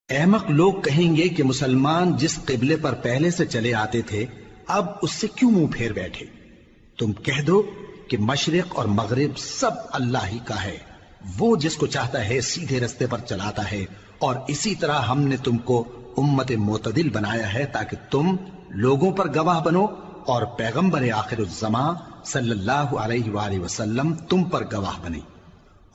احمق لوگ کہیں گے کہ مسلمان جس قبلے پر پہلے سے چلے آتے تھے اب اس سے کیوں منہ پھیر بیٹھے؟ تم کہہ دو کہ مشرق اور مغرب سب اللہ ہی کا ہے، وہ جس کو چاہتا ہے سیدھے رستے پر چلاتا ہے، اور اسی طرح ہم نے تم کو امت معتدل بنایا ہے تاکہ تم لوگوں پر گواہ بنو اور پیغمبر آخر الزمان صلی اللہ علیہ وآلہ وسلم تم پر گواہ بنے۔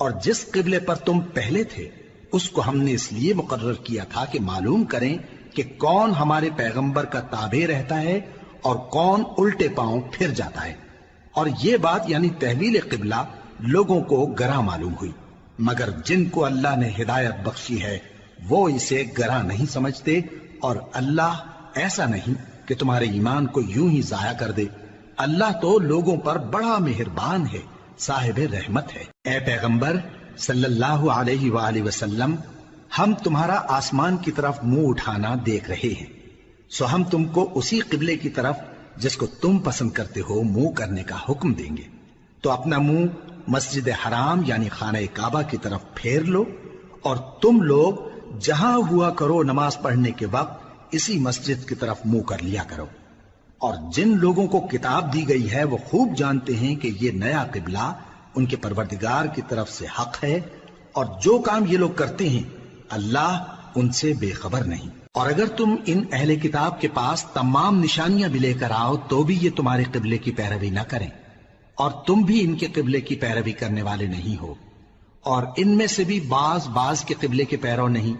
اور جس قبلے پر تم پہلے تھے اس کو ہم نے اس لیے مقرر کیا تھا کہ معلوم کریں کہ کون ہمارے پیغمبر کا تابع رہتا ہے اور کون الٹے پاؤں پھر جاتا ہے۔ اور یہ بات یعنی تحویل قبلہ لوگوں کو گراں معلوم ہوئی، مگر جن کو اللہ نے ہدایت بخشی ہے وہ اسے گراں نہیں سمجھتے، اور اللہ ایسا نہیں کہ تمہارے ایمان کو یوں ہی ضائع کر دے۔ اللہ تو لوگوں پر بڑا مہربان ہے، صاحب رحمت ہے۔ اے پیغمبر صلی اللہ علیہ وآلہ وسلم، ہم تمہارا آسمان کی طرف منہ اٹھانا دیکھ رہے ہیں، سو ہم تم کو اسی قبلے کی طرف جس کو تم پسند کرتے ہو منہ کرنے کا حکم دیں گے۔ تو اپنا منہ مسجد حرام یعنی خانہ کعبہ کی طرف پھیر لو، اور تم لوگ جہاں ہوا کرو نماز پڑھنے کے وقت اسی مسجد کی طرف منہ کر لیا کرو۔ اور جن لوگوں کو کتاب دی گئی ہے وہ خوب جانتے ہیں کہ یہ نیا قبلہ ان کے پروردگار کی طرف سے حق ہے، اور جو کام یہ لوگ کرتے ہیں اللہ ان سے بے خبر نہیں۔ اور اگر تم ان اہل کتاب کے پاس تمام نشانیاں بھی لے کر آؤ تو بھی یہ تمہارے قبلے کی پیروی نہ کریں، اور تم بھی ان کے قبلے کی پیروی کرنے والے نہیں ہو، اور ان میں سے بھی بعض کے قبلے کے پیرو نہیں۔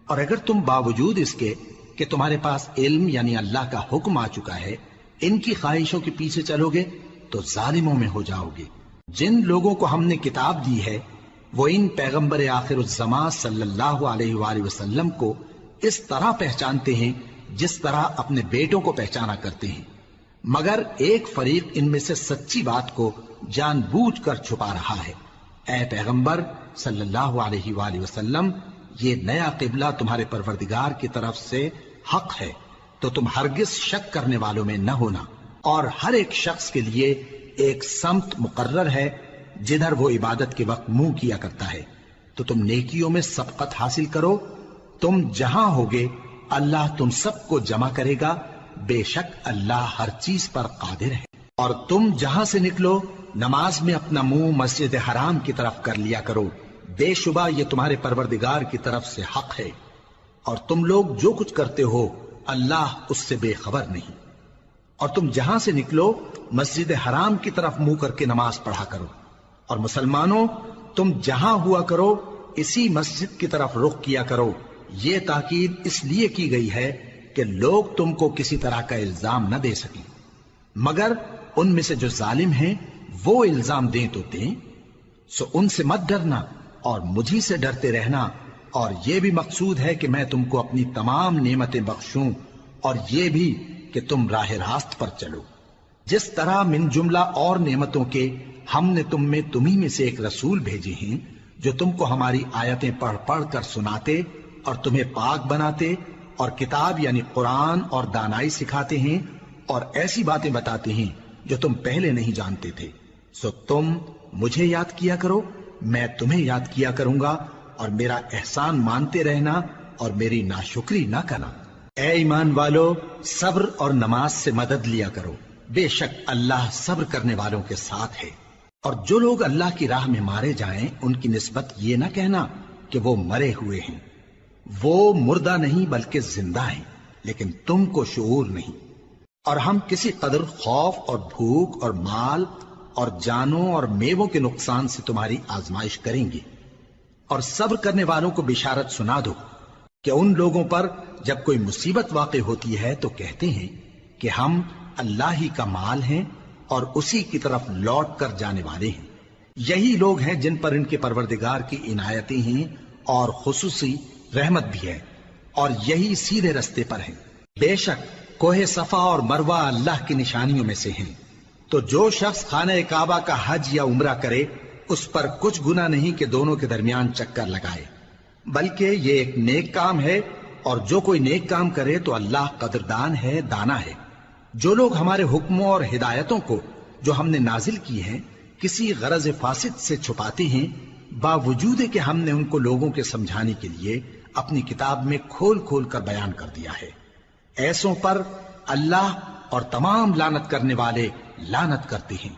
اور اگر تم باوجود اس کے کہ تمہارے پاس علم یعنی اللہ کا حکم آ چکا ہے ان کی خواہشوں کے پیچھے چلو گے تو ظالموں میں ہو جاؤ گے۔ جن لوگوں کو ہم نے کتاب دی ہے وہ ان پیغمبر آخر الزمان صلی اللہ علیہ وآلہ وسلم کو اس طرح پہچانتے ہیں جس طرح اپنے بیٹوں کو پہچانا کرتے ہیں، مگر ایک فریق ان میں سے سچی بات کو جان بوجھ کر چھپا رہا ہے۔ اے پیغمبر صلی اللہ علیہ وآلہ وسلم، یہ نیا قبلہ تمہارے پروردگار کی طرف سے حق ہے، تو تم ہرگز شک کرنے والوں میں نہ ہونا، اور ہر ایک شخص کے لیے ایک سمت مقرر ہے جدھر وہ عبادت کے وقت منہ کیا کرتا ہے، تو تم نیکیوں میں سبقت حاصل کرو۔ تم جہاں ہوگے اللہ تم سب کو جمع کرے گا، بے شک اللہ ہر چیز پر قادر ہے۔ اور تم جہاں سے نکلو نماز میں اپنا منہ مسجد حرام کی طرف کر لیا کرو، بے شبہ یہ تمہارے پروردگار کی طرف سے حق ہے، اور تم لوگ جو کچھ کرتے ہو اللہ اس سے بے خبر نہیں۔ اور تم جہاں سے نکلو مسجد حرام کی طرف منہ کر کے نماز پڑھا کرو، اور مسلمانوں تم جہاں ہوا کرو اسی مسجد کی طرف رخ کیا کرو۔ یہ تاکید اس لیے کی گئی ہے کہ لوگ تم کو کسی طرح کا الزام نہ دے سکیں، مگر ان میں سے جو ظالم ہیں وہ الزام دیں تو دیں، سو ان سے مت ڈرنا اور مجھی سے ڈرتے رہنا، اور یہ بھی مقصود ہے کہ میں تم کو اپنی تمام نعمتیں بخشوں، اور یہ بھی کہ تم راہ راست پر چلو۔ جس طرح من جملہ اور نعمتوں کے ہم نے تمہیں میں سے ایک رسول بھیجے ہیں جو تم کو ہماری آیتیں پڑھ پڑھ کر سناتے اور تمہیں پاک بناتے، اور کتاب یعنی قرآن اور دانائی سکھاتے ہیں، اور ایسی باتیں بتاتے ہیں جو تم پہلے نہیں جانتے تھے، سو تم مجھے یاد کیا کرو، میں تمہیں یاد کیا کروں گا، اور میرا احسان مانتے رہنا اور میری ناشکری نہ کرنا۔ اے ایمان والو، صبر اور نماز سے مدد لیا کرو، بے شک اللہ صبر کرنے والوں کے ساتھ ہے۔ اور جو لوگ اللہ کی راہ میں مارے جائیں ان کی نسبت یہ نہ کہنا کہ وہ مرے ہوئے ہیں، وہ مردہ نہیں بلکہ زندہ ہیں، لیکن تم کو شعور نہیں۔ اور ہم کسی قدر خوف اور بھوک اور مال اور جانوں اور میووں کے نقصان سے تمہاری آزمائش کریں گے، اور صبر کرنے والوں کو بشارت سنا دو کہ ان لوگوں پر جب کوئی مصیبت واقع ہوتی ہے تو کہتے ہیں کہ ہم اللہ ہی کا مال ہیں اور اسی کی طرف لوٹ کر جانے والے ہیں۔ یہی لوگ ہیں جن پر ان کے پروردگار کی عنایتیں ہیں اور خصوصی رحمت بھی ہے، اور یہی سیدھے رستے پر ہیں۔ بے شک کوہ صفا اور مروہ اللہ کی نشانیوں میں سے ہیں، تو جو شخص خانہ کعبہ کا حج یا عمرہ کرے اس پر کچھ گناہ نہیں کہ دونوں کے درمیان چکر لگائے، بلکہ یہ ایک نیک کام ہے، اور جو کوئی نیک کام کرے تو اللہ قدردان ہے، دانا ہے۔ جو لوگ ہمارے حکموں اور ہدایتوں کو جو ہم نے نازل کی ہیں کسی غرض فاسد سے چھپاتے ہیں، باوجود کہ ہم نے ان کو لوگوں کے سمجھانے کے لیے اپنی کتاب میں کھول کھول کر بیان کر دیا ہے۔ ایسوں پر اللہ اور تمام لعنت کرنے والے لعنت کرتے ہیں۔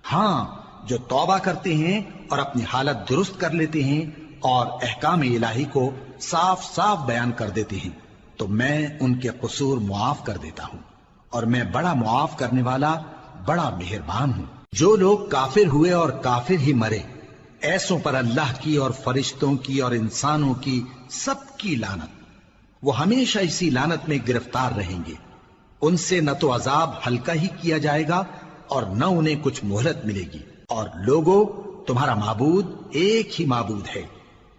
ہاں، جو توبہ کرتے ہیں اور اپنی حالت درست کر لیتے ہیں اور احکام الہی کو صاف صاف بیان کر دیتے ہیں تو میں ان کے قصور معاف کر دیتا ہوں، اور میں بڑا معاف کرنے والا، بڑا مہربان ہوں۔ جو لوگ کافر ہوئے اور کافر ہی مرے، ایسوں پر اللہ کی اور فرشتوں کی اور انسانوں کی سب کی لعنت، وہ ہمیشہ اسی لعنت میں گرفتار رہیں گے۔ ان سے نہ تو عذاب ہلکا ہی کیا جائے گا اور نہ انہیں کچھ مہلت ملے گی۔ اور لوگوں، تمہارا معبود ایک ہی معبود ہے،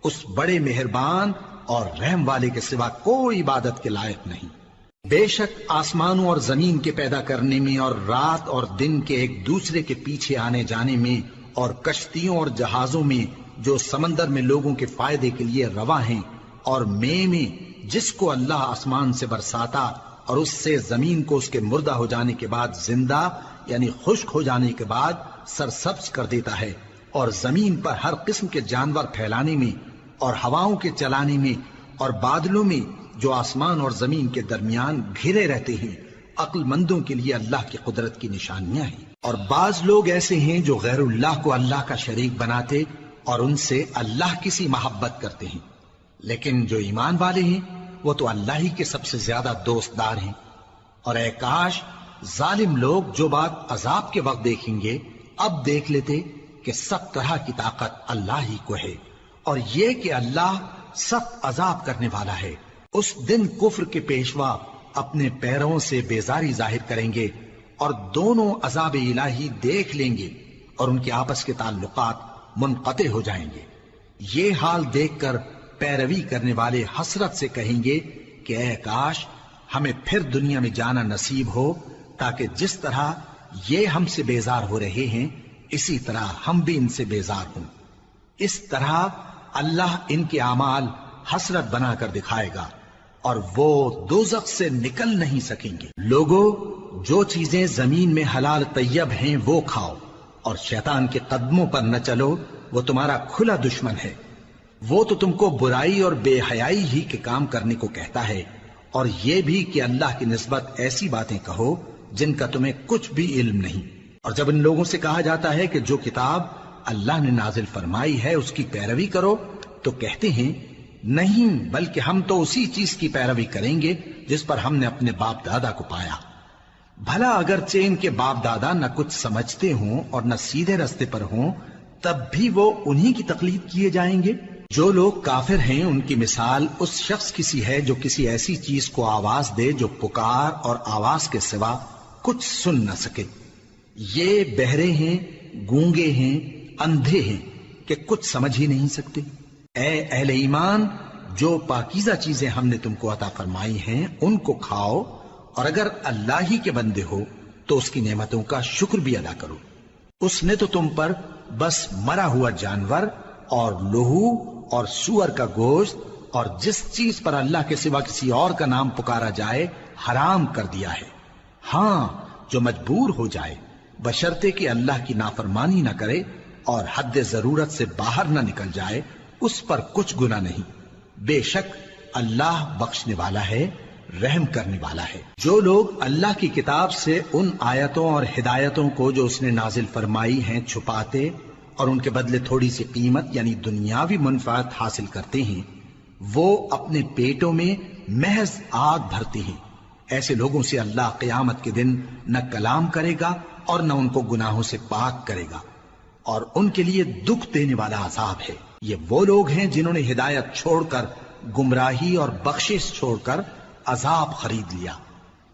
اس بڑے مہربان اور رحم والے کے سوا کوئی عبادت کے لائق نہیں۔ بے شک آسمانوں اور زمین کے پیدا کرنے میں اور رات اور دن کے ایک دوسرے کے پیچھے آنے جانے میں اور کشتیوں اور جہازوں میں جو سمندر میں لوگوں کے فائدے کے لیے رواں ہیں، اور میں جس کو اللہ آسمان سے برساتا اور اس سے زمین کو اس کے مردہ ہو جانے کے بعد زندہ یعنی خشک ہو جانے کے بعد سرسبز کر دیتا ہے، اور زمین پر ہر قسم کے جانور پھیلانے میں اور ہواؤں کے چلانے میں اور بادلوں میں جو آسمان اور زمین کے درمیان گھرے رہتے ہیں، عقل مندوں کے لیے اللہ کی قدرت کی نشانیاں ہیں۔ اور بعض لوگ ایسے ہیں جو غیر اللہ کو اللہ کا شریک بناتے اور ان سے اللہ کی سی محبت کرتے ہیں، لیکن جو ایمان والے ہیں وہ تو اللہ ہی کے سب سے زیادہ دوست دار ہیں۔ اور اے کاش ظالم لوگ جو بات عذاب کے وقت دیکھیں گے اب دیکھ لیتے کہ سب طرح کی طاقت اللہ ہی کو ہے، اور یہ کہ اللہ سخت عذاب کرنے والا ہے۔ اس دن کفر کے پیشوا اپنے پیروں سے بیزاری ظاہر کریں گے اور دونوں عذاب الہی دیکھ لیں گے اور ان کے آپس کے تعلقات منقطع ہو جائیں گے۔ یہ حال دیکھ کر پیروی کرنے والے حسرت سے کہیں گے کہ اے کاش ہمیں پھر دنیا میں جانا نصیب ہو، تاکہ جس طرح یہ ہم سے بیزار ہو رہے ہیں اسی طرح ہم بھی ان سے بیزار ہوں۔ اس طرح اللہ ان کے اعمال حسرت بنا کر دکھائے گا اور وہ دوزخ سے نکل نہیں سکیں گے۔ لوگوں، جو چیزیں زمین میں حلال طیب ہیں وہ کھاؤ، اور شیطان کے قدموں پر نہ چلو، وہ تمہارا کھلا دشمن ہے۔ وہ تو تم کو برائی اور بے حیائی ہی کے کام کرنے کو کہتا ہے، اور یہ بھی کہ اللہ کی نسبت ایسی باتیں کہو جن کا تمہیں کچھ بھی علم نہیں۔ اور جب ان لوگوں سے کہا جاتا ہے کہ جو کتاب اللہ نے نازل فرمائی ہے اس کی پیروی کرو، تو کہتے ہیں نہیں، بلکہ ہم تو اسی چیز کی پیروی کریں گے جس پر ہم نے اپنے باپ دادا کو پایا۔ بھلا اگرچہ ان کے باپ دادا نہ کچھ سمجھتے ہوں اور نہ سیدھے رستے پر ہوں، تب بھی وہ انہی کی تقلید کیے جائیں گے۔ جو لوگ کافر ہیں ان کی مثال اس شخص کی سی ہے جو کسی ایسی چیز کو آواز دے جو پکار اور آواز کے سوا کچھ سن نہ سکے۔ یہ بہرے ہیں، گونگے ہیں، اندھے ہیں کہ کچھ سمجھ ہی نہیں سکتے۔ اے اہل ایمان، جو پاکیزہ چیزیں ہم نے تم کو عطا فرمائی ہیں ان کو کھاؤ، اور اگر اللہ ہی کے بندے ہو تو اس کی نعمتوں کا شکر بھی ادا کرو۔ اس نے تو تم پر بس مرا ہوا جانور اور لہو اور سور کا گوشت اور جس چیز پر اللہ کے سوا کسی اور کا نام پکارا جائے حرام کر دیا ہے۔ ہاں، جو مجبور ہو جائے بشرطے کہ اللہ کی نافرمانی نہ کرے اور حد ضرورت سے باہر نہ نکل جائے، اس پر کچھ گناہ نہیں۔ بے شک اللہ بخشنے والا ہے، رحم کرنے والا ہے۔ جو لوگ اللہ کی کتاب سے ان آیتوں اور ہدایتوں کو جو اس نے نازل فرمائی ہیں چھپاتے اور ان کے بدلے تھوڑی سی قیمت یعنی دنیاوی منفعت حاصل کرتے ہیں، وہ اپنے پیٹوں میں محض آگ بھرتے ہیں۔ ایسے لوگوں سے اللہ قیامت کے دن نہ کلام کرے گا اور نہ ان کو گناہوں سے پاک کرے گا، اور ان کے لیے دکھ دینے والا عذاب ہے۔ یہ وہ لوگ ہیں جنہوں نے ہدایت چھوڑ کر گمراہی اور بخشش چھوڑ کر عذاب خرید لیا۔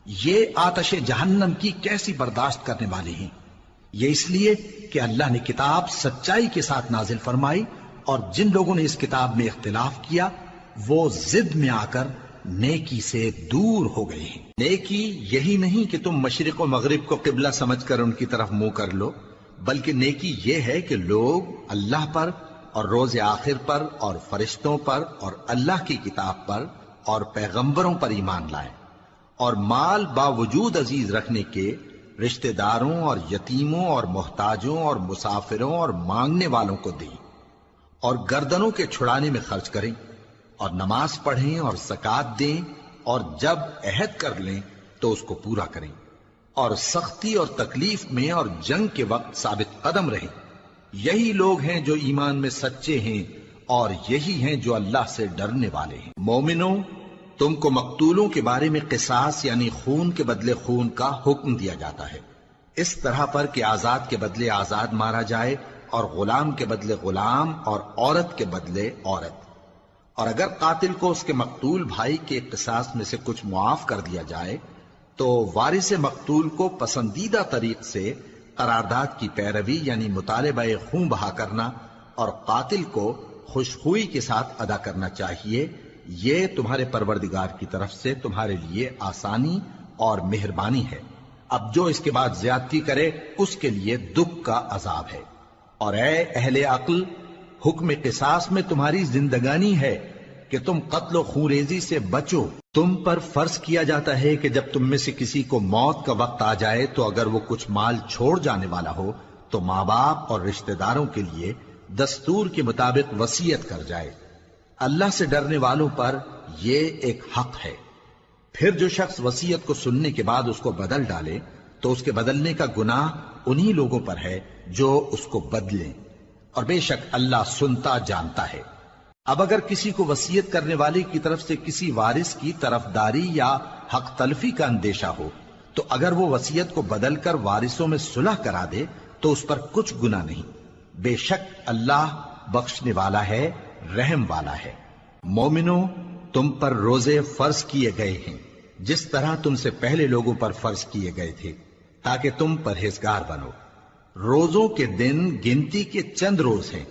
یہ آتش جہنم کی کیسی برداشت کرنے والے ہیں۔ یہ اس لیے کہ اللہ نے کتاب سچائی کے ساتھ نازل فرمائی، اور جن لوگوں نے اس کتاب میں اختلاف کیا وہ ضد میں آ کر نیکی سے دور ہو گئے ہیں۔ نیکی یہی نہیں کہ تم مشرق و مغرب کو قبلہ سمجھ کر ان کی طرف منہ کر لو، بلکہ نیکی یہ ہے کہ لوگ اللہ پر اور روز آخر پر اور فرشتوں پر اور اللہ کی کتاب پر اور پیغمبروں پر ایمان لائیں، اور مال باوجود عزیز رکھنے کے رشتہ داروں اور یتیموں اور محتاجوں اور مسافروں اور مانگنے والوں کو دیں، اور گردنوں کے چھڑانے میں خرچ کریں، اور نماز پڑھیں اور زکات دیں، اور جب عہد کر لیں تو اس کو پورا کریں، اور سختی اور تکلیف میں اور جنگ کے وقت ثابت قدم رہیں۔ یہی لوگ ہیں جو ایمان میں سچے ہیں، اور یہی ہیں جو اللہ سے ڈرنے والے ہیں۔ مومنوں، تم کو مقتولوں کے بارے میں قصاص یعنی خون کے بدلے خون کا حکم دیا جاتا ہے، اس طرح پر کہ آزاد کے بدلے آزاد مارا جائے، اور غلام کے بدلے غلام، اور عورت کے بدلے عورت۔ اور اگر قاتل کو اس کے مقتول بھائی کے قصاص میں سے کچھ معاف کر دیا جائے تو وارث مقتول کو پسندیدہ طریق سے قرارداد کی پیروی یعنی مطالبہ خون بہا کرنا اور قاتل کو خوشخوئی کے ساتھ ادا کرنا چاہیے۔ یہ تمہارے پروردگار کی طرف سے تمہارے لیے آسانی اور مہربانی ہے۔ اب جو اس کے بعد زیادتی کرے اس کے لیے دکھ کا عذاب ہے۔ اور اے اہل عقل، حکم قصاص میں تمہاری زندگانی ہے کہ تم قتل و خونریزی سے بچو۔ تم پر فرض کیا جاتا ہے کہ جب تم میں سے کسی کو موت کا وقت آ جائے تو اگر وہ کچھ مال چھوڑ جانے والا ہو تو ماں باپ اور رشتہ داروں کے لیے دستور کے مطابق وصیت کر جائے۔ اللہ سے ڈرنے والوں پر یہ ایک حق ہے۔ پھر جو شخص وصیت کو سننے کے بعد اس کو بدل ڈالے تو اس کے بدلنے کا گناہ انہی لوگوں پر ہے جو اس کو بدلیں، اور بے شک اللہ سنتا جانتا ہے۔ اب اگر کسی کو وصیت کرنے والے کی طرف سے کسی وارث کی طرفداری یا حق تلفی کا اندیشہ ہو تو اگر وہ وصیت کو بدل کر وارثوں میں صلح کرا دے تو اس پر کچھ گناہ نہیں، بے شک اللہ بخشنے والا ہے، رحم والا ہے۔ مومنوں، تم پر روزے فرض کیے گئے ہیں جس طرح تم سے پہلے لوگوں پر فرض کیے گئے تھے تاکہ تم پرہیزگار بنو۔ روزوں کے دن گنتی کے چند روز ہیں،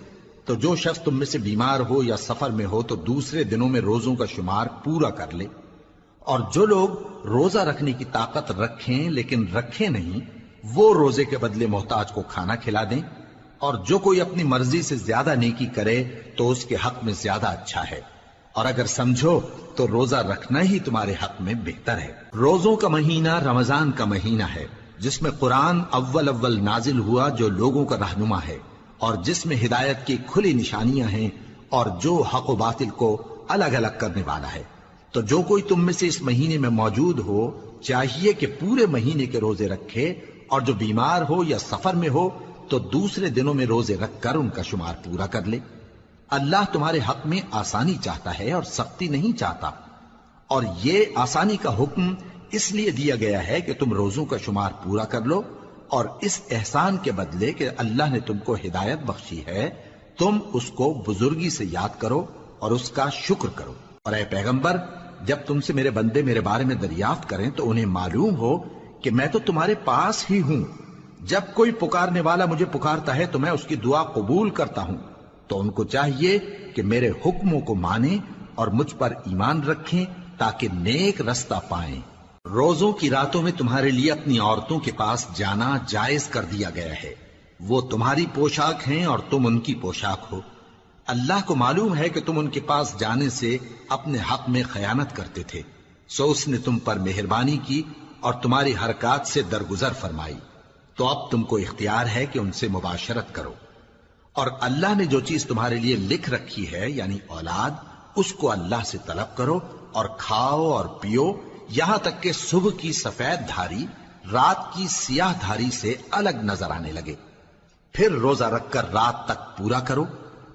تو جو شخص تم میں سے بیمار ہو یا سفر میں ہو تو دوسرے دنوں میں روزوں کا شمار پورا کر لے۔ اور جو لوگ روزہ رکھنے کی طاقت رکھیں لیکن رکھیں نہیں، وہ روزے کے بدلے محتاج کو کھانا کھلا دیں۔ اور جو کوئی اپنی مرضی سے زیادہ نیکی کرے تو اس کے حق میں زیادہ اچھا ہے، اور اگر سمجھو تو روزہ رکھنا ہی تمہارے حق میں بہتر ہے۔ روزوں کا مہینہ رمضان کا مہینہ ہے جس میں قرآن اول نازل ہوا جو لوگوں کا رہنما ہے اور جس میں ہدایت کی کھلی نشانیاں ہیں اور جو حق و باطل کو الگ الگ کرنے والا ہے۔ تو جو کوئی تم میں سے اس مہینے میں موجود ہو چاہیے کہ پورے مہینے کے روزے رکھے، اور جو بیمار ہو یا سفر میں ہو تو دوسرے دنوں میں روزے رکھ کر ان کا شمار پورا کر لے۔ اللہ تمہارے حق میں آسانی چاہتا ہے اور سختی نہیں چاہتا، اور یہ آسانی کا حکم اس لیے دیا گیا ہے کہ تم روزوں کا شمار پورا کر لو، اور اس احسان کے بدلے کہ اللہ نے تم کو ہدایت بخشی ہے تم اس کو بزرگی سے یاد کرو اور اس کا شکر کرو۔ اور اے پیغمبر، جب تم سے میرے بندے میرے بارے میں دریافت کریں تو انہیں معلوم ہو کہ میں تو تمہارے پاس ہی ہوں۔ جب کوئی پکارنے والا مجھے پکارتا ہے تو میں اس کی دعا قبول کرتا ہوں۔ تو ان کو چاہیے کہ میرے حکموں کو مانیں اور مجھ پر ایمان رکھیں تاکہ نیک رستہ پائیں۔ روزوں کی راتوں میں تمہارے لیے اپنی عورتوں کے پاس جانا جائز کر دیا گیا ہے، وہ تمہاری پوشاک ہیں اور تم ان کی پوشاک ہو۔ اللہ کو معلوم ہے کہ تم ان کے پاس جانے سے اپنے حق میں خیانت کرتے تھے، سو اس نے تم پر مہربانی کی اور تمہاری حرکات سے درگزر فرمائی، تو اب تم کو اختیار ہے کہ ان سے مباشرت کرو۔ اور اللہ نے جو چیز تمہارے لیے لکھ رکھی ہے یعنی اولاد، اس کو اللہ سے طلب کرو اور کھاؤ اور پیو یہاں تک کہ صبح کی سفید دھاری رات کی سیاہ دھاری سے الگ نظر آنے لگے، پھر روزہ رکھ کر رات تک پورا کرو۔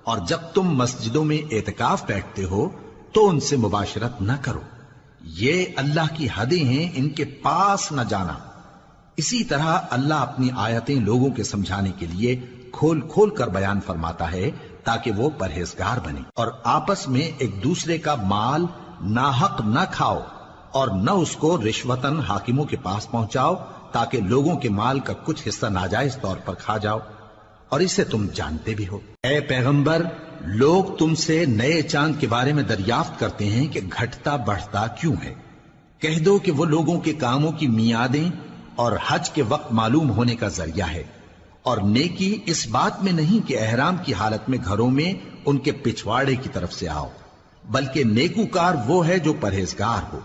اور جب تم مسجدوں میں اعتکاف بیٹھتے ہو تو ان سے مباشرت نہ کرو، یہ اللہ کی حدیں ہیں، ان کے پاس نہ جانا۔ اسی طرح اللہ اپنی آیتیں لوگوں کے سمجھانے کے لیے کھول کھول کر بیان فرماتا ہے تاکہ وہ پرہیزگار بنے۔ اور آپس میں ایک دوسرے کا مال ناحق نہ کھاؤ اور نہ اس کو رشوتاً حاکموں کے پاس پہنچاؤ تاکہ لوگوں کے مال کا کچھ حصہ ناجائز طور پر کھا جاؤ، اور اسے تم جانتے بھی ہو۔ اے پیغمبر، لوگ تم سے نئے چاند کے بارے میں دریافت کرتے ہیں کہ گھٹتا بڑھتا کیوں ہے۔ کہہ دو کہ وہ لوگوں کے کاموں کی میعادیں اور حج کے وقت معلوم ہونے کا ذریعہ ہے، اور نیکی اس بات میں نہیں کہ احرام کی حالت میں گھروں میں ان کے پچھواڑے کی طرف سے آؤ، بلکہ نیکوکار وہ ہے جو پرہیزگار ہو،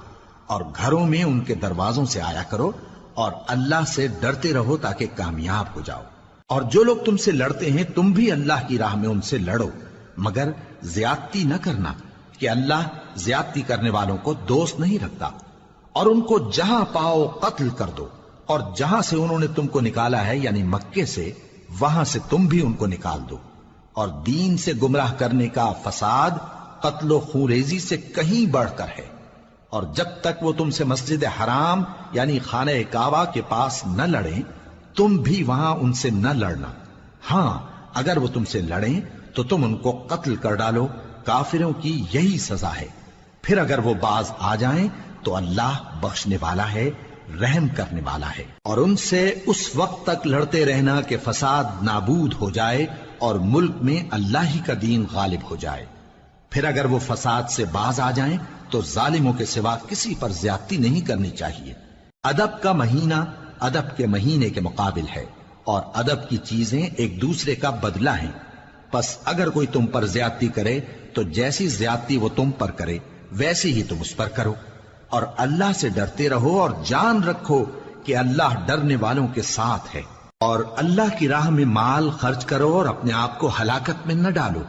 اور گھروں میں ان کے دروازوں سے آیا کرو اور اللہ سے ڈرتے رہو تاکہ کامیاب ہو جاؤ۔ اور جو لوگ تم سے لڑتے ہیں تم بھی اللہ کی راہ میں ان سے لڑو، مگر زیادتی نہ کرنا، کہ اللہ زیادتی کرنے والوں کو دوست نہیں رکھتا، اور ان کو جہاں پاؤ قتل کر دو، اور جہاں سے انہوں نے تم کو نکالا ہے یعنی مکے سے، وہاں سے تم بھی ان کو نکال دو۔ اور دین سے گمراہ کرنے کا فساد قتل و خونریزی سے کہیں بڑھ کر ہے، اور جب تک وہ تم سے مسجد حرام یعنی خانہ کعبہ کے پاس نہ لڑیں، تم بھی وہاں ان سے نہ لڑنا۔ ہاں اگر وہ تم سے لڑیں تو تم ان کو قتل کر ڈالو، کافروں کی یہی سزا ہے۔ پھر اگر وہ باز آ جائیں تو اللہ بخشنے والا ہے، رحم کرنے والا ہے۔ اور ان سے اس وقت تک لڑتے رہنا کہ فساد نابود ہو جائے اور ملک میں اللہ ہی کا دین غالب ہو جائے۔ پھر اگر وہ فساد سے باز آ جائیں تو ظالموں کے سوا کسی پر زیادتی نہیں کرنی چاہیے۔ ادب کا مہینہ ادب کے مہینے کے مقابل ہے، اور ادب کی چیزیں ایک دوسرے کا بدلہ ہیں۔ پس اگر کوئی تم پر زیادتی کرے تو جیسی زیادتی وہ تم پر کرے ویسی ہی تم اس پر کرو، اور اللہ سے ڈرتے رہو اور جان رکھو کہ اللہ ڈرنے والوں کے ساتھ ہے۔ اور اللہ کی راہ میں مال خرچ کرو اور اپنے آپ کو ہلاکت میں نہ ڈالو،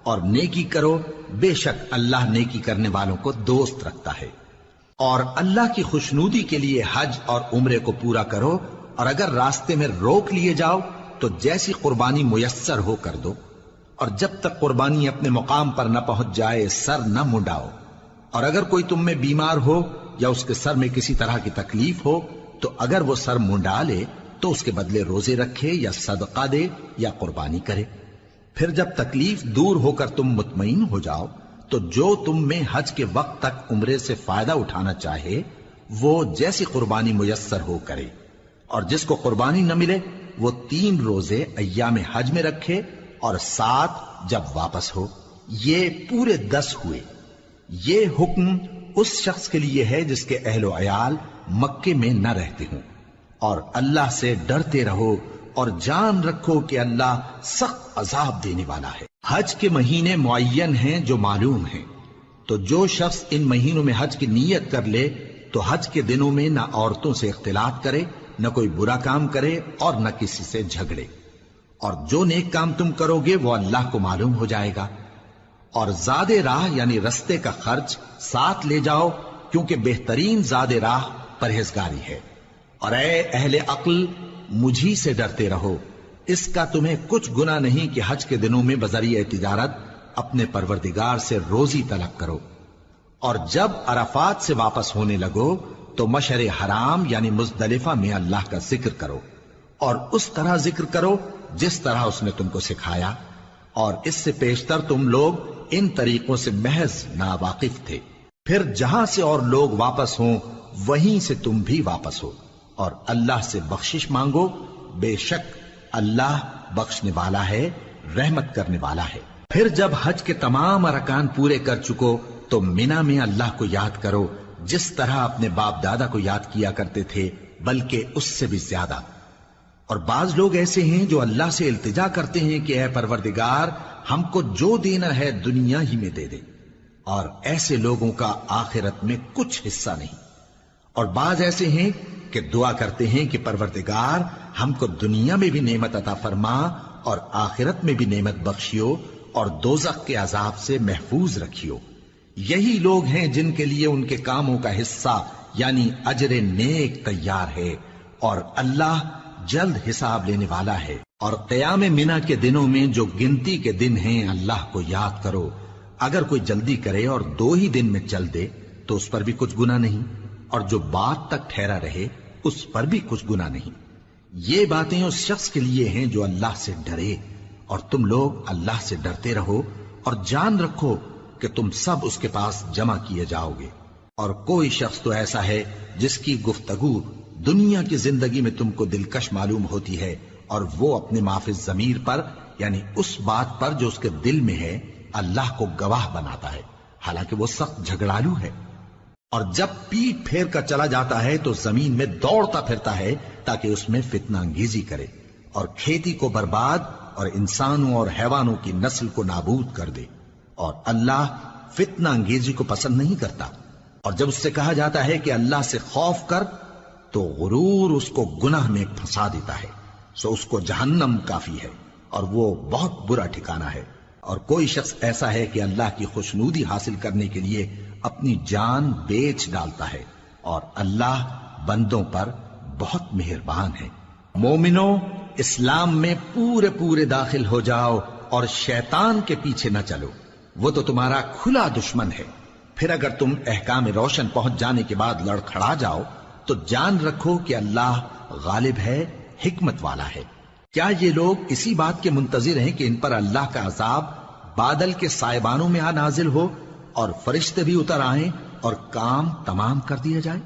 اور نیکی کرو، بے شک اللہ نیکی کرنے والوں کو دوست رکھتا ہے۔ اور اللہ کی خوشنودی کے لیے حج اور عمرے کو پورا کرو، اور اگر راستے میں روک لیے جاؤ تو جیسی قربانی میسر ہو کر دو، اور جب تک قربانی اپنے مقام پر نہ پہنچ جائے سر نہ منڈاؤ۔ اور اگر کوئی تم میں بیمار ہو یا اس کے سر میں کسی طرح کی تکلیف ہو تو اگر وہ سر منڈا لے تو اس کے بدلے روزے رکھے یا صدقہ دے یا قربانی کرے۔ پھر جب تکلیف دور ہو کر تم مطمئن ہو جاؤ تو جو تم میں حج کے وقت تک عمرے سے فائدہ اٹھانا چاہے وہ جیسی قربانی میسر ہو کرے، اور جس کو قربانی نہ ملے وہ 3 روزے ایام حج میں رکھے اور 7 جب واپس ہو، یہ پورے 10 ہوئے۔ یہ حکم اس شخص کے لیے ہے جس کے اہل و عیال مکے میں نہ رہتے ہوں۔ اور اللہ سے ڈرتے رہو اور جان رکھو کہ اللہ سخت عذاب دینے والا ہے۔ حج کے مہینے معین ہیں جو معلوم ہیں، تو جو شخص ان مہینوں میں حج کی نیت کر لے تو حج کے دنوں میں نہ عورتوں سے اختلاط کرے، نہ کوئی برا کام کرے اور نہ کسی سے جھگڑے۔ اور جو نیک کام تم کرو گے وہ اللہ کو معلوم ہو جائے گا۔ اور زاد راہ یعنی رستے کا خرچ ساتھ لے جاؤ، کیونکہ بہترین زاد راہ پرہیزگاری ہے۔ اور اے اہل عقل، مجھی سے ڈرتے رہو، اس کا تمہیں کچھ گناہ نہیں کہ حج کے دنوں میں بذریعہ تجارت اپنے پروردگار سے روزی طلب کرو۔ اور جب عرفات سے واپس ہونے لگو تو مشعر حرام یعنی مزدلفہ میں اللہ کا ذکر کرو، اور اس طرح ذکر کرو جس طرح اس نے تم کو سکھایا، اور اس سے پیشتر تم لوگ ان طریقوں سے محض ناواقف تھے۔ پھر جہاں سے اور لوگ واپس ہوں وہیں سے تم بھی واپس ہو، اور اللہ سے بخشش مانگو، بے شک اللہ بخشنے والا ہے، رحمت کرنے والا ہے۔ پھر جب حج کے تمام ارکان پورے کر چکو تو مینا میں اللہ کو یاد کرو جس طرح اپنے باپ دادا کو یاد کیا کرتے تھے، بلکہ اس سے بھی زیادہ۔ اور بعض لوگ ایسے ہیں جو اللہ سے التجا کرتے ہیں کہ اے پروردگار ہم کو جو دینا ہے دنیا ہی میں دے دے، اور ایسے لوگوں کا آخرت میں کچھ حصہ نہیں۔ اور بعض ایسے ہیں کہ دعا کرتے ہیں کہ پروردگار ہم کو دنیا میں بھی نعمت عطا فرما اور آخرت میں بھی نعمت بخشیو اور دوزخ کے عذاب سے محفوظ رکھیو۔ یہی لوگ ہیں جن کے لیے ان کے کاموں کا حصہ یعنی اجر نیک تیار ہے، اور اللہ جلد حساب لینے والا ہے۔ اور قیام منا کے دنوں میں جو گنتی کے دن ہیں اللہ کو یاد کرو۔ اگر کوئی جلدی کرے اور 2 ہی دن میں چل دے تو اس پر بھی کچھ گناہ نہیں، اور جو بات تک ٹھہرا رہے اس پر بھی کچھ گناہ نہیں۔ یہ باتیں اس شخص کے لیے ہیں جو اللہ سے ڈرے، اور تم لوگ اللہ سے ڈرتے رہو اور جان رکھو کہ تم سب اس کے پاس جمع کیے جاؤ گے۔ اور کوئی شخص تو ایسا ہے جس کی گفتگو دنیا کی زندگی میں تم کو دلکش معلوم ہوتی ہے، اور وہ اپنے معافی ضمیر پر یعنی اس بات پر جو اس کے دل میں ہے اللہ کو گواہ بناتا ہے، حالانکہ وہ سخت جھگڑالو ہے۔ اور جب پیٹ پھیر کر چلا جاتا ہے تو زمین میں دوڑتا پھرتا ہے تاکہ اس میں فتنہ انگیزی کرے اور کھیتی کو برباد اور انسانوں اور حیوانوں کی نسل کو نابود کر دے، اور اللہ فتنہ انگیزی کو پسند نہیں کرتا۔ اور جب اس سے کہا جاتا ہے کہ اللہ سے خوف کر تو غرور اس کو گناہ میں پھنسا دیتا ہے، سو اس کو جہنم کافی ہے اور وہ بہت برا ٹھکانہ ہے۔ اور کوئی شخص ایسا ہے کہ اللہ کی خوشنودی حاصل کرنے کے لیے اپنی جان بیچ ڈالتا ہے، اور اللہ بندوں پر بہت مہربان ہے۔ مومنوں، اسلام میں پورے پورے داخل ہو جاؤ اور شیطان کے پیچھے نہ چلو، وہ تو تمہارا کھلا دشمن ہے۔ پھر اگر تم احکام روشن پہنچ جانے کے بعد لڑکھڑا جاؤ تو جان رکھو کہ اللہ غالب ہے، حکمت والا ہے۔ کیا یہ لوگ اسی بات کے منتظر ہیں کہ ان پر اللہ کا عذاب بادل کے سائبانوں میں نازل ہو اور فرشتے بھی اتر آئیں اور کام تمام کر دیا جائے؟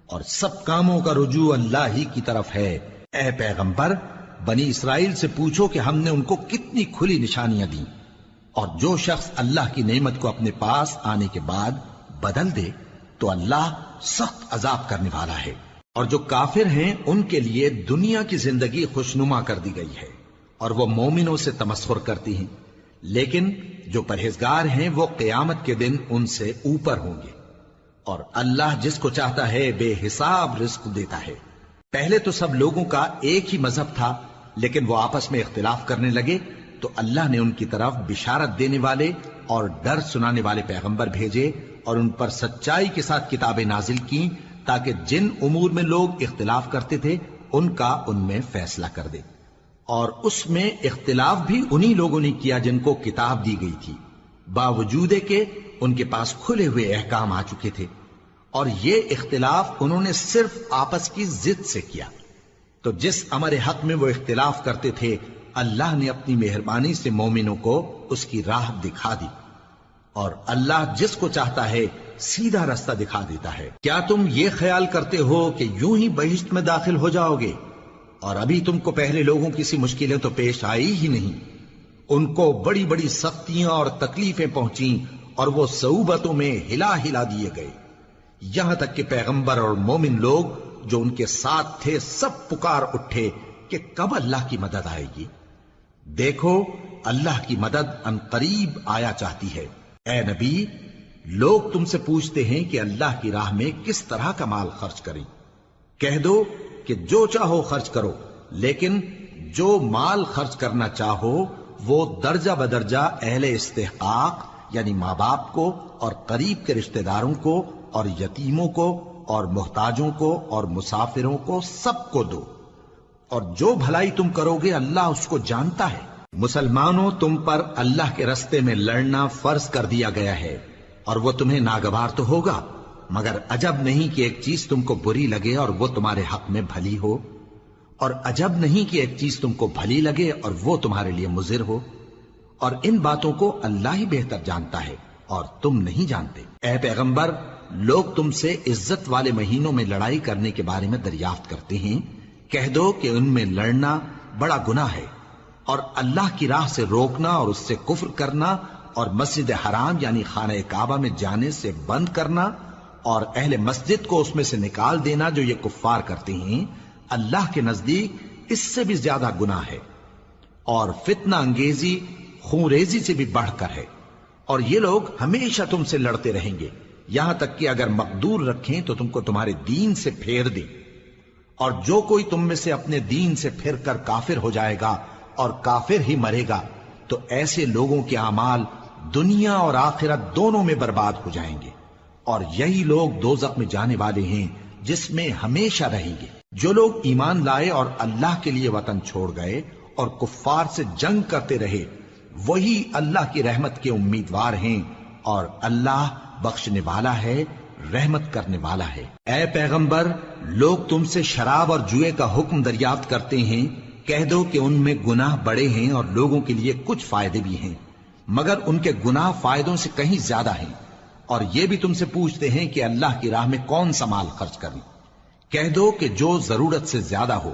اور سب کاموں کا رجوع اللہ ہی کی طرف ہے۔ اے پیغمبر، بنی اسرائیل سے پوچھو کہ ہم نے ان کو کتنی کھلی نشانیاں دیں، اور جو شخص اللہ کی نعمت کو اپنے پاس آنے کے بعد بدل دے تو اللہ سخت عذاب کرنے والا ہے۔ اور جو کافر ہیں ان کے لیے دنیا کی زندگی خوشنما کر دی گئی ہے، اور وہ مومنوں سے تمسخر کرتی ہیں، لیکن جو پرہیزگار ہیں وہ قیامت کے دن ان سے اوپر ہوں گے۔ اور اللہ جس کو چاہتا ہے بے حساب رزق دیتا ہے۔ پہلے تو سب لوگوں کا ایک ہی مذہب تھا، لیکن وہ آپس میں اختلاف کرنے لگے تو اللہ نے ان کی طرف بشارت دینے والے اور ڈر سنانے والے پیغمبر بھیجے، اور ان پر سچائی کے ساتھ کتابیں نازل کی تاکہ جن امور میں لوگ اختلاف کرتے تھے ان کا ان میں فیصلہ کر دے۔ اور اس میں اختلاف بھی انہی لوگوں نے کیا جن کو کتاب دی گئی تھی، باوجود کہ ان کے پاس کھلے ہوئے احکام آ چکے تھے، اور یہ اختلاف انہوں نے صرف آپس کی ضد سے کیا۔ تو جس امر حق میں وہ اختلاف کرتے تھے اللہ نے اپنی مہربانی سے مومنوں کو اس کی راہ دکھا دی، اور اللہ جس کو چاہتا ہے سیدھا رستہ دکھا دیتا ہے۔ کیا تم یہ خیال کرتے ہو کہ یوں ہی بہشت میں داخل ہو جاؤ گے، اور ابھی تم کو پہلے لوگوں کی سی مشکلیں تو پیش آئی ہی نہیں؟ ان کو بڑی بڑی سختیاں اور تکلیفیں پہنچیں، اور وہ صعوبتوں میں ہلا ہلا دیے گئے، یہاں تک کہ پیغمبر اور مومن لوگ جو ان کے ساتھ تھے سب پکار اٹھے کہ کب اللہ کی مدد آئے گی۔ دیکھو اللہ کی مدد ان قریب آیا چاہتی ہے۔ اے نبی، لوگ تم سے پوچھتے ہیں کہ اللہ کی راہ میں کس طرح کا مال خرچ کریں۔ کہہ دو کہ جو چاہو خرچ کرو، لیکن جو مال خرچ کرنا چاہو وہ درجہ بدرجہ اہل استحقاق یعنی ماں باپ کو اور قریب کے رشتہ داروں کو اور یتیموں کو اور محتاجوں کو اور مسافروں کو سب کو دو، اور جو بھلائی تم کرو گے اللہ اس کو جانتا ہے۔ مسلمانوں، تم پر اللہ کے رستے میں لڑنا فرض کر دیا گیا ہے، اور وہ تمہیں ناگوار تو ہوگا، مگر عجب نہیں کہ ایک چیز تم کو بری لگے اور وہ تمہارے حق میں بھلی ہو، اور عجب نہیں کہ ایک چیز تم کو بھلی لگے اور وہ تمہارے لیے مضر ہو، اور ان باتوں کو اللہ ہی بہتر جانتا ہے اور تم نہیں جانتے۔ اے پیغمبر، لوگ تم سے عزت والے مہینوں میں لڑائی کرنے کے بارے میں دریافت کرتے ہیں، کہہ دو کہ ان میں لڑنا بڑا گناہ ہے، اور اللہ کی راہ سے روکنا اور اس سے کفر کرنا اور مسجد حرام یعنی خانہ کعبہ میں جانے سے بند کرنا اور اہل مسجد کو اس میں سے نکال دینا جو یہ کفار کرتے ہیں، اللہ کے نزدیک اس سے بھی زیادہ گناہ ہے، اور فتنہ انگیزی خونریزی سے بھی بڑھ کر ہے۔ اور یہ لوگ ہمیشہ تم سے لڑتے رہیں گے، یہاں تک کہ اگر مقدور رکھیں تو تم کو تمہارے دین سے پھیر دیں، اور جو کوئی تم میں سے اپنے دین سے پھر کر کافر ہو جائے گا اور کافر ہی مرے گا تو ایسے لوگوں کے اعمال دنیا اور آخرت دونوں میں برباد ہو جائیں گے، اور یہی لوگ دوزخ میں جانے والے ہیں جس میں ہمیشہ رہیں گے۔ جو لوگ ایمان لائے اور اللہ کے لیے وطن چھوڑ گئے اور کفار سے جنگ کرتے رہے وہی اللہ کی رحمت کے امیدوار ہیں، اور اللہ بخشنے والا ہے، رحمت کرنے والا ہے۔ اے پیغمبر، لوگ تم سے شراب اور جوئے کا حکم دریافت کرتے ہیں، کہہ دو کہ ان میں گناہ بڑے ہیں اور لوگوں کے لیے کچھ فائدے بھی ہیں، مگر ان کے گناہ فائدوں سے کہیں زیادہ ہیں۔ اور یہ بھی تم سے پوچھتے ہیں کہ اللہ کی راہ میں کون سا مال خرچ کریں، کہہ دو کہ جو ضرورت سے زیادہ ہو۔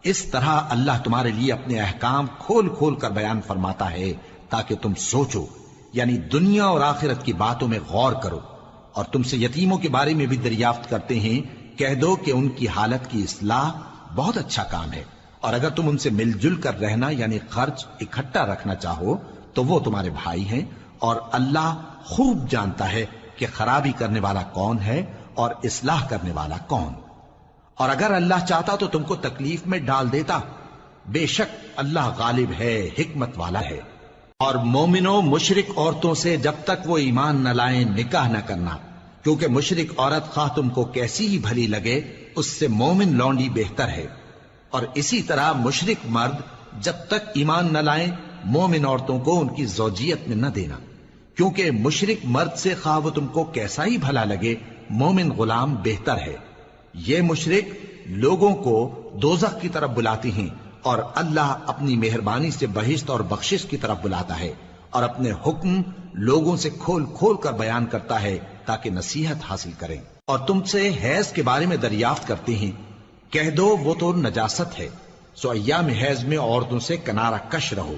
اس طرح اللہ تمہارے لیے اپنے احکام کھول کھول کر بیان فرماتا ہے تاکہ تم سوچو، یعنی دنیا اور آخرت کی باتوں میں غور کرو۔ اور تم سے یتیموں کے بارے میں بھی دریافت کرتے ہیں، کہہ دو کہ ان کی حالت کی اصلاح بہت اچھا کام ہے، اور اگر تم ان سے مل جل کر رہنا یعنی خرچ اکٹھا رکھنا چاہو تو وہ تمہارے بھائی ہیں، اور اللہ خوب جانتا ہے کہ خرابی کرنے والا کون ہے اور اصلاح کرنے والا کون۔ اور اگر اللہ چاہتا تو تم کو تکلیف میں ڈال دیتا، بے شک اللہ غالب ہے، حکمت والا ہے۔ اور مومنوں مشرک عورتوں سے جب تک وہ ایمان نہ لائیں نکاح نہ کرنا، کیونکہ مشرک عورت خواہ تم کو کیسی ہی بھلی لگے اس سے مومن لونڈی بہتر ہے۔ اور اسی طرح مشرک مرد جب تک ایمان نہ لائیں مومن عورتوں کو ان کی زوجیت میں نہ دینا، کیونکہ مشرک مرد سے خواہ وہ تم کو کیسا ہی بھلا لگے مومن غلام بہتر ہے۔ یہ مشرک لوگوں کو دوزخ کی طرف بلاتی ہیں، اور اللہ اپنی مہربانی سے بہشت اور بخشش کی طرف بلاتا ہے، اور اپنے حکم لوگوں سے کھول کھول کر بیان کرتا ہے تاکہ نصیحت حاصل کریں۔ اور تم سے حیض کے بارے میں دریافت کرتے ہیں، کہہ دو وہ تو نجاست ہے، سو ایام حیض میں عورتوں سے کنارہ کش رہو،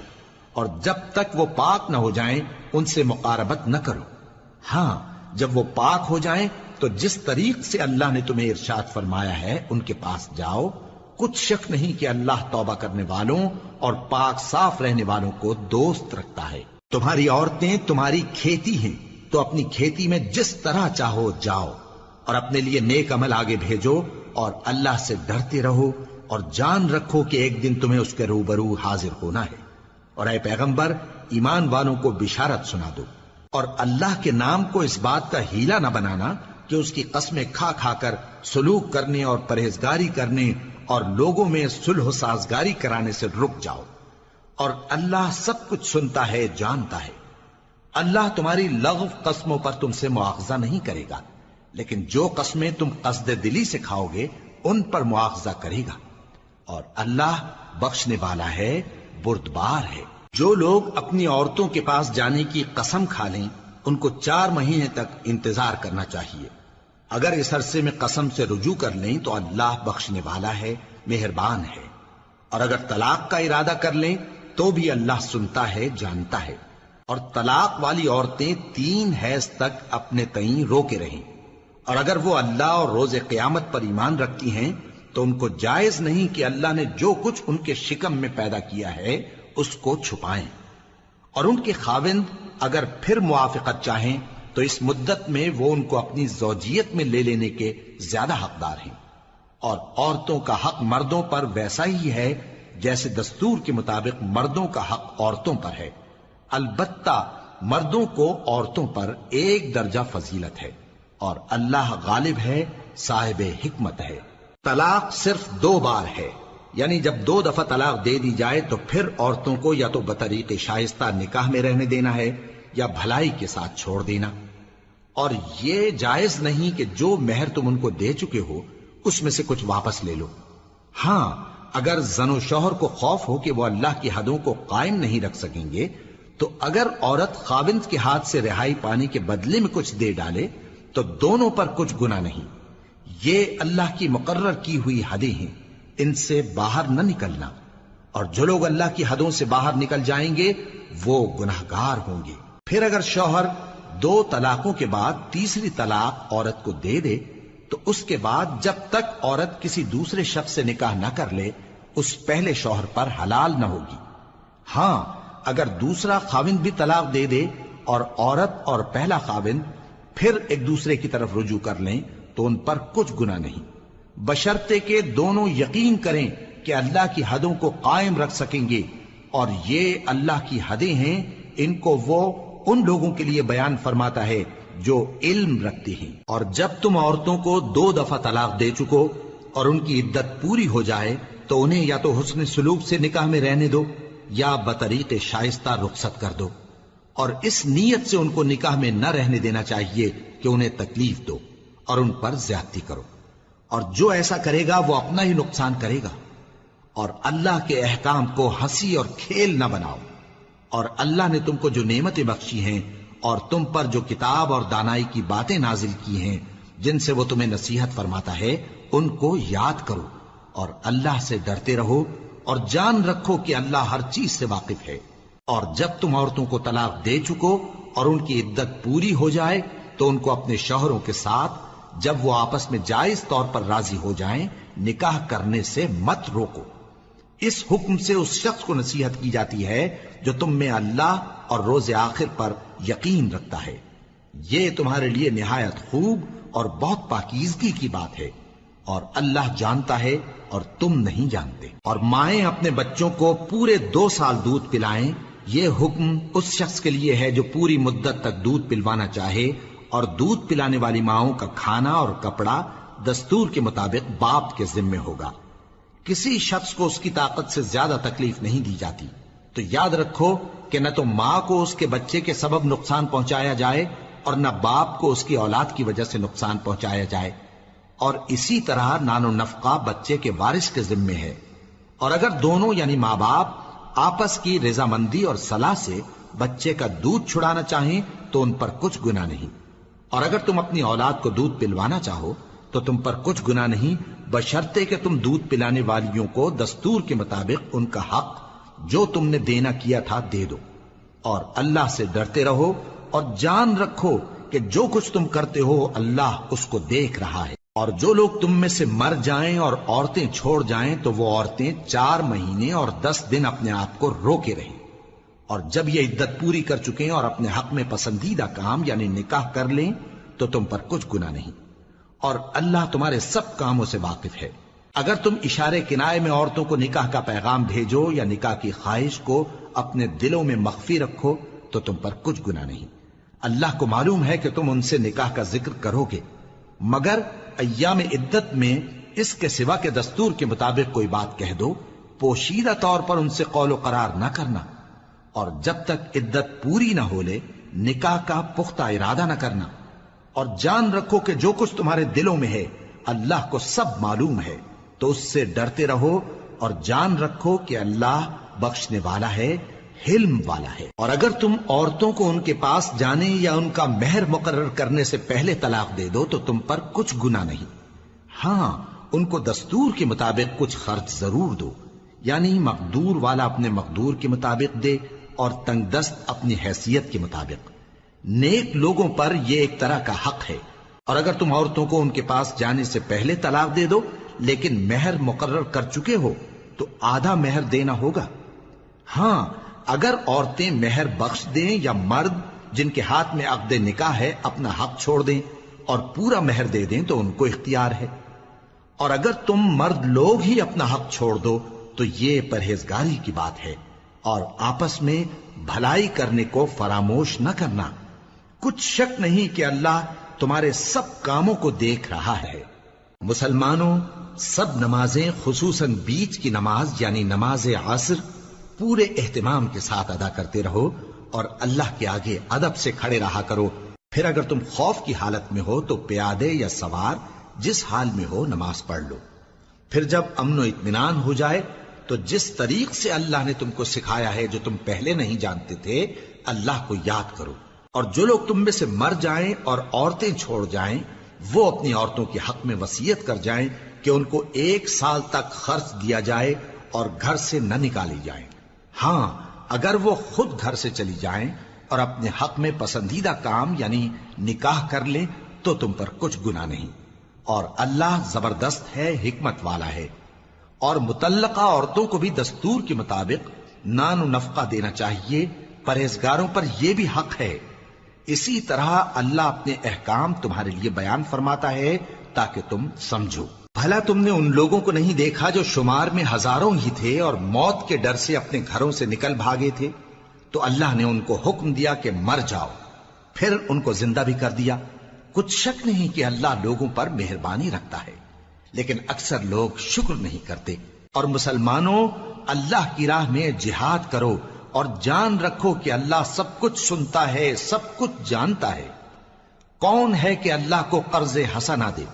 اور جب تک وہ پاک نہ ہو جائیں ان سے مقاربت نہ کرو۔ ہاں جب وہ پاک ہو جائیں تو جس طریق سے اللہ نے تمہیں ارشاد فرمایا ہے ان کے پاس جاؤ، کچھ شک نہیں کہ اللہ توبہ کرنے والوں اور پاک صاف رہنے والوں کو دوست رکھتا ہے۔ تمہاری عورتیں تمہاری کھیتی ہیں، تو اپنی کھیتی میں جس طرح چاہو جاؤ، اور اپنے لیے نیک عمل آگے بھیجو، اور اللہ سے ڈرتے رہو، اور جان رکھو کہ ایک دن تمہیں اس کے روبرو حاضر ہونا ہے۔ اور اے پیغمبر ایمان والوں کو بشارت سنا دو، اور اللہ کے نام کو اس بات کا ہیلہ نہ بنانا کہ اس کی قسمیں کھا کھا کر سلوک کرنے اور پرہیزگاری کرنے اور لوگوں میں صلح و سازگاری کرانے سے رک جاؤ، اور اللہ سب کچھ سنتا ہے جانتا ہے۔ اللہ تمہاری لغو قسموں پر تم سے مواخذہ نہیں کرے گا، لیکن جو قسمیں تم قصد دلی سے کھاؤ گے ان پر مواخذہ کرے گا، اور اللہ بخشنے والا ہے بردبار ہے۔ جو لوگ اپنی عورتوں کے پاس جانے کی قسم کھا لیں ان کو 4 مہینے تک انتظار کرنا چاہیے۔ اگر اس عرصے میں قسم سے رجوع کر لیں تو اللہ بخشنے والا ہے، مہربان ہے، اور اگر طلاق کا ارادہ کر لیں تو بھی اللہ سنتا ہے جانتا ہے۔ اور طلاق والی عورتیں 3 حیض تک اپنے تئیں روکے رہیں، اور اگر وہ اللہ اور روز قیامت پر ایمان رکھتی ہیں تو ان کو جائز نہیں کہ اللہ نے جو کچھ ان کے شکم میں پیدا کیا ہے اس کو چھپائیں۔ اور ان کے خاوند اگر پھر موافقت چاہیں تو اس مدت میں وہ ان کو اپنی زوجیت میں لے لینے کے زیادہ حقدار ہیں۔ اور عورتوں کا حق مردوں پر ویسا ہی ہے جیسے دستور کے مطابق مردوں کا حق عورتوں پر ہے، البتہ مردوں کو عورتوں پر 1 درجہ فضیلت ہے، اور اللہ غالب ہے، صاحب حکمت ہے۔ طلاق صرف 2 بار ہے، یعنی جب 2 دفعہ طلاق دے دی جائے تو پھر عورتوں کو یا تو بطریق شائستہ نکاح میں رہنے دینا ہے یا بھلائی کے ساتھ چھوڑ دینا۔ اور یہ جائز نہیں کہ جو مہر تم ان کو دے چکے ہو اس میں سے کچھ واپس لے لو۔ ہاں اگر زن و شوہر کو خوف ہو کہ وہ اللہ کی حدوں کو قائم نہیں رکھ سکیں گے تو اگر عورت خاوند کے ہاتھ سے رہائی پانے کے بدلے میں کچھ دے ڈالے تو دونوں پر کچھ گناہ نہیں۔ یہ اللہ کی مقرر کی ہوئی حدیں ہیں، ان سے باہر نہ نکلنا، اور جو لوگ اللہ کی حدوں سے باہر نکل جائیں گے وہ گناہگار ہوں گے۔ پھر اگر شوہر 2 طلاقوں کے بعد تیسری طلاق عورت کو دے دے تو اس کے بعد جب تک عورت کسی دوسرے شخص سے نکاح نہ کر لے اس پہلے شوہر پر حلال نہ ہوگی۔ ہاں اگر دوسرا خاوند بھی طلاق دے دے اور عورت اور پہلا خاوند پھر ایک دوسرے کی طرف رجوع کر لیں تو ان پر کچھ گناہ نہیں، بشرطے کہ دونوں یقین کریں کہ اللہ کی حدوں کو قائم رکھ سکیں گے، اور یہ اللہ کی حدیں ہیں، ان کو وہ ان لوگوں کے لیے بیان فرماتا ہے جو علم رکھتے ہیں۔ اور جب تم عورتوں کو 2 دفعہ طلاق دے چکو اور ان کی عدت پوری ہو جائے تو انہیں یا تو حسن سلوک سے نکاح میں رہنے دو یا بطریق شائستہ رخصت کر دو، اور اس نیت سے ان کو نکاح میں نہ رہنے دینا چاہیے کہ انہیں تکلیف دو اور ان پر زیادتی کرو، اور جو ایسا کرے گا وہ اپنا ہی نقصان کرے گا۔ اور اللہ کے احکام کو ہنسی اور کھیل نہ بناؤ، اور اللہ نے تم کو جو نعمتیں بخشی ہیں اور تم پر جو کتاب اور دانائی کی باتیں نازل کی ہیں جن سے وہ تمہیں نصیحت فرماتا ہے ان کو یاد کرو، اور اللہ سے ڈرتے رہو، اور جان رکھو کہ اللہ ہر چیز سے واقف ہے۔ اور جب تم عورتوں کو طلاق دے چکو اور ان کی عدت پوری ہو جائے تو ان کو اپنے شوہروں کے ساتھ جب وہ آپس میں جائز طور پر راضی ہو جائیں نکاح کرنے سے مت روکو۔ اس حکم سے اس شخص کو نصیحت کی جاتی ہے جو تم میں اللہ اور روز آخر پر یقین رکھتا ہے۔ یہ تمہارے لیے نہایت خوب اور بہت پاکیزگی کی بات ہے، اور اللہ جانتا ہے اور تم نہیں جانتے۔ اور مائیں اپنے بچوں کو پورے 2 سال دودھ پلائیں یہ حکم اس شخص کے لیے ہے جو پوری مدت تک دودھ پلوانا چاہے، اور دودھ پلانے والی ماؤں کا کھانا اور کپڑا دستور کے مطابق باپ کے ذمے ہوگا۔ کسی شخص کو اس کی طاقت سے زیادہ تکلیف نہیں دی جاتی، تو یاد رکھو کہ نہ تو ماں کو اس کے بچے کے سبب نقصان پہنچایا جائے اور نہ باپ کو اس کی اولاد کی وجہ سے نقصان پہنچایا جائے، اور اسی طرح نان و نفقہ بچے کے وارث کے ذمے ہے۔ اور اگر دونوں یعنی ماں باپ آپس کی رضامندی اور صلاح سے بچے کا دودھ چھڑانا چاہیں تو ان پر کچھ گناہ نہیں، اور اگر تم اپنی اولاد کو دودھ پلوانا چاہو تو تم پر کچھ گناہ نہیں، بشرطے کہ تم دودھ پلانے والیوں کو دستور کے مطابق ان کا حق جو تم نے دینا کیا تھا دے دو، اور اللہ سے ڈرتے رہو اور جان رکھو کہ جو کچھ تم کرتے ہو اللہ اس کو دیکھ رہا ہے۔ اور جو لوگ تم میں سے مر جائیں اور عورتیں چھوڑ جائیں تو وہ عورتیں 4 مہینے اور 10 دن اپنے آپ کو روکے رہیں، اور جب یہ عدت پوری کر چکیں اور اپنے حق میں پسندیدہ کام یعنی نکاح کر لیں تو تم پر کچھ گناہ نہیں، اور اللہ تمہارے سب کاموں سے واقف ہے۔ اگر تم اشارے کنائے میں عورتوں کو نکاح کا پیغام بھیجو یا نکاح کی خواہش کو اپنے دلوں میں مخفی رکھو تو تم پر کچھ گناہ نہیں۔ اللہ کو معلوم ہے کہ تم ان سے نکاح کا ذکر کرو گے، مگر ایام عدت میں اس کے سوا کے دستور کے مطابق کوئی بات کہہ دو، پوشیدہ طور پر ان سے قول و قرار نہ کرنا، اور جب تک عدت پوری نہ ہو لے نکاح کا پختہ ارادہ نہ کرنا، اور جان رکھو کہ جو کچھ تمہارے دلوں میں ہے اللہ کو سب معلوم ہے، تو اس سے ڈرتے رہو اور جان رکھو کہ اللہ بخشنے والا ہے، حلم والا ہے۔ اور اگر تم عورتوں کو ان کے پاس جانے یا ان کا مہر مقرر کرنے سے پہلے طلاق دے دو تو تم پر کچھ گناہ نہیں، ہاں ان کو دستور کے مطابق کچھ خرچ ضرور دو، یعنی مقدور والا اپنے مقدور کے مطابق دے اور تنگ دست اپنی حیثیت کے مطابق۔ نیک لوگوں پر یہ ایک طرح کا حق ہے۔ اور اگر تم عورتوں کو ان کے پاس جانے سے پہلے طلاق دے دو لیکن مہر مقرر کر چکے ہو تو آدھا مہر دینا ہوگا۔ ہاں اگر عورتیں مہر بخش دیں یا مرد جن کے ہاتھ میں عقد نکاح ہے اپنا حق چھوڑ دیں اور پورا مہر دے دیں تو ان کو اختیار ہے۔ اور اگر تم مرد لوگ ہی اپنا حق چھوڑ دو تو یہ پرہیزگاری کی بات ہے، اور آپس میں بھلائی کرنے کو فراموش نہ کرنا۔ کچھ شک نہیں کہ اللہ تمہارے سب کاموں کو دیکھ رہا ہے۔ مسلمانوں، سب نمازیں خصوصاً بیچ کی نماز یعنی نماز عصر پورے اہتمام کے ساتھ ادا کرتے رہو اور اللہ کے آگے ادب سے کھڑے رہا کرو۔ پھر اگر تم خوف کی حالت میں ہو تو پیادے یا سوار جس حال میں ہو نماز پڑھ لو۔ پھر جب امن و اطمینان ہو جائے تو جس طریق سے اللہ نے تم کو سکھایا ہے جو تم پہلے نہیں جانتے تھے اللہ کو یاد کرو۔ اور جو لوگ تم میں سے مر جائیں اور عورتیں چھوڑ جائیں وہ اپنی عورتوں کے حق میں وصیت کر جائیں کہ ان کو 1 سال تک خرچ دیا جائے اور گھر سے نہ نکالی جائیں۔ ہاں اگر وہ خود گھر سے چلی جائیں اور اپنے حق میں پسندیدہ کام یعنی نکاح کر لیں تو تم پر کچھ گناہ نہیں، اور اللہ زبردست ہے، حکمت والا ہے۔ اور مطلقہ عورتوں کو بھی دستور کے مطابق نان و نفقہ دینا چاہیے، پرہیزگاروں پر یہ بھی حق ہے۔ اسی طرح اللہ اپنے احکام تمہارے لیے بیان فرماتا ہے تاکہ تم سمجھو۔ بھلا تم نے ان لوگوں کو نہیں دیکھا جو شمار میں ہزاروں ہی تھے اور موت کے ڈر سے اپنے گھروں سے نکل بھاگے تھے، تو اللہ نے ان کو حکم دیا کہ مر جاؤ، پھر ان کو زندہ بھی کر دیا۔ کچھ شک نہیں کہ اللہ لوگوں پر مہربانی رکھتا ہے، لیکن اکثر لوگ شکر نہیں کرتے۔ اور مسلمانوں، اللہ کی راہ میں جہاد کرو اور جان رکھو کہ اللہ سب کچھ سنتا ہے، سب کچھ جانتا ہے۔ کون ہے کہ اللہ کو قرض حسنہ دے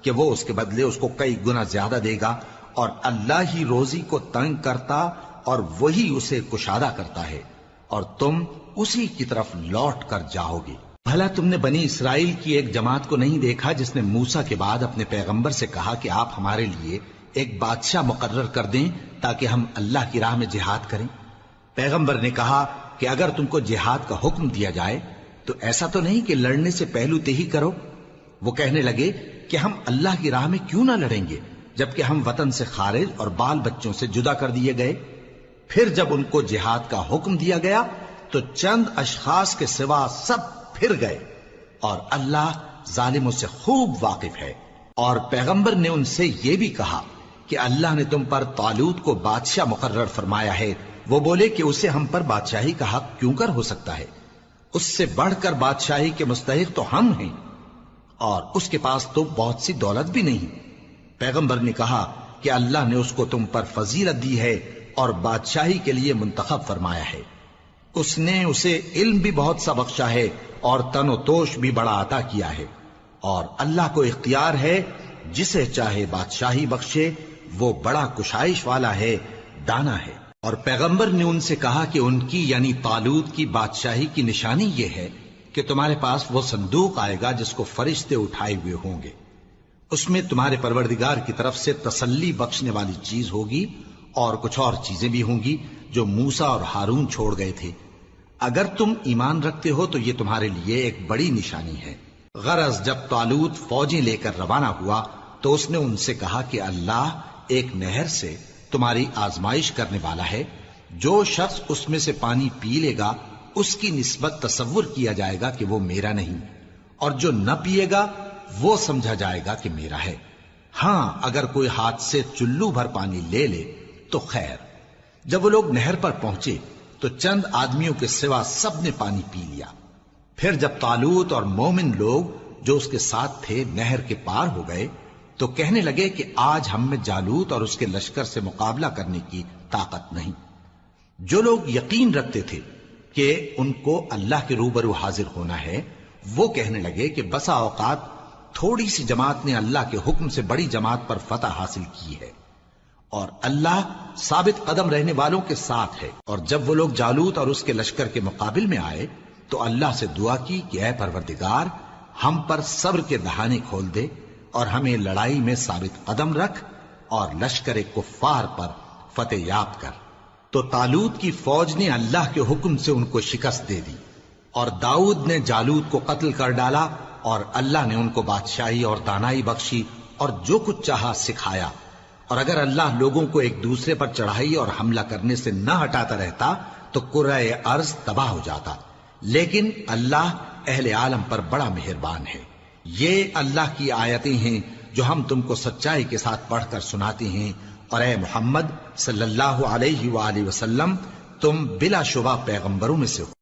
کہ وہ اس کے بدلے اس کو کئی گنا زیادہ دے گا، اور اللہ ہی روزی کو تنگ کرتا اور وہی اسے کشادہ کرتا ہے، اور تم اسی کی طرف لوٹ کر جاؤ گے۔ بھلا تم نے بنی اسرائیل کی ایک جماعت کو نہیں دیکھا جس نے موسیٰ کے بعد اپنے پیغمبر سے کہا کہ آپ ہمارے لیے ایک بادشاہ مقرر کر دیں تاکہ ہم اللہ کی راہ میں جہاد کریں؟ پیغمبر نے کہا کہ اگر تم کو جہاد کا حکم دیا جائے تو ایسا تو نہیں کہ لڑنے سے پہلو تہی کرو۔ وہ کہنے لگے کہ ہم اللہ کی راہ میں کیوں نہ لڑیں گے جبکہ ہم وطن سے خارج اور بال بچوں سے جدا کر دیے گئے۔ پھر جب ان کو جہاد کا حکم دیا گیا تو چند اشخاص کے سوا سب پھر گئے، اور اللہ ظالموں سے خوب واقف ہے۔ اور پیغمبر نے ان سے یہ بھی کہا کہ اللہ نے تم پر طالوت کو بادشاہ مقرر فرمایا ہے، وہ بولے کہ اسے ہم پر بادشاہی کا حق کیوں کر ہو سکتا ہے؟ اس سے بڑھ کر بادشاہی کے مستحق تو ہم ہیں، اور اس کے پاس تو بہت سی دولت بھی نہیں۔ پیغمبر نے کہا کہ اللہ نے اس کو تم پر فضیلت دی ہے اور بادشاہی کے لیے منتخب فرمایا ہے۔ اس نے اسے علم بھی بہت سا بخشا ہے اور تن و توش بھی بڑا عطا کیا ہے، اور اللہ کو اختیار ہے جسے چاہے بادشاہی بخشے، وہ بڑا کشائش والا ہے، دانا ہے۔ اور پیغمبر نے ان سے کہا کہ ان کی یعنی طالوت کی بادشاہی کی نشانی یہ ہے کہ تمہارے پاس وہ صندوق آئے گا جس کو فرشتے اٹھائے ہوئے ہوں گے، اس میں تمہارے پروردگار کی طرف سے تسلی بخشنے والی چیز ہوگی اور کچھ اور چیزیں بھی ہوں گی جو موسیٰ اور ہارون چھوڑ گئے تھے۔ اگر تم ایمان رکھتے ہو تو یہ تمہارے لیے ایک بڑی نشانی ہے۔ غرض جب طالوت فوجیں لے کر روانہ ہوا تو اس نے ان سے کہا کہ اللہ ایک نہر سے تمہاری آزمائش کرنے والا ہے، جو شخص اس میں سے پانی پی لے گا اس کی نسبت تصور کیا جائے گا کہ وہ میرا نہیں، اور جو نہ پیے گا وہ سمجھا جائے گا کہ میرا ہے۔ ہاں اگر کوئی ہاتھ سے چلو بھر پانی لے لے تو خیر۔ جب وہ لوگ نہر پر پہنچے تو چند آدمیوں کے سوا سب نے پانی پی لیا۔ پھر جب طالوت اور مومن لوگ جو اس کے ساتھ تھے نہر کے پار ہو گئے تو کہنے لگے کہ آج ہم میں جالوت اور اس کے لشکر سے مقابلہ کرنے کی طاقت نہیں۔ جو لوگ یقین رکھتے تھے کہ ان کو اللہ کے روبرو حاضر ہونا ہے، وہ کہنے لگے کہ بسا اوقات تھوڑی سی جماعت نے اللہ کے حکم سے بڑی جماعت پر فتح حاصل کی ہے، اور اللہ ثابت قدم رہنے والوں کے ساتھ ہے۔ اور جب وہ لوگ جالوت اور اس کے لشکر کے مقابل میں آئے تو اللہ سے دعا کی کہ اے پروردگار، ہم پر صبر کے دہانے کھول دے اور ہمیں لڑائی میں ثابت قدم رکھ اور لشکر کفار پر فتح یاب کر۔ تو طالوت کی فوج نے اللہ کے حکم سے ان کو شکست دے دی، اور داؤد نے جالوت کو قتل کر ڈالا، اور اللہ نے ان کو بادشاہی اور دانائی بخشی اور جو کچھ چاہا سکھایا۔ اور اگر اللہ لوگوں کو ایک دوسرے پر چڑھائی اور حملہ کرنے سے نہ ہٹاتا رہتا تو کرۂ ارض تباہ ہو جاتا، لیکن اللہ اہل عالم پر بڑا مہربان ہے۔ یہ اللہ کی آیتیں ہیں جو ہم تم کو سچائی کے ساتھ پڑھ کر سناتے ہیں، اور اے محمد صلی اللہ علیہ وآلہ وسلم، تم بلا شبہ پیغمبروں میں سے ہو۔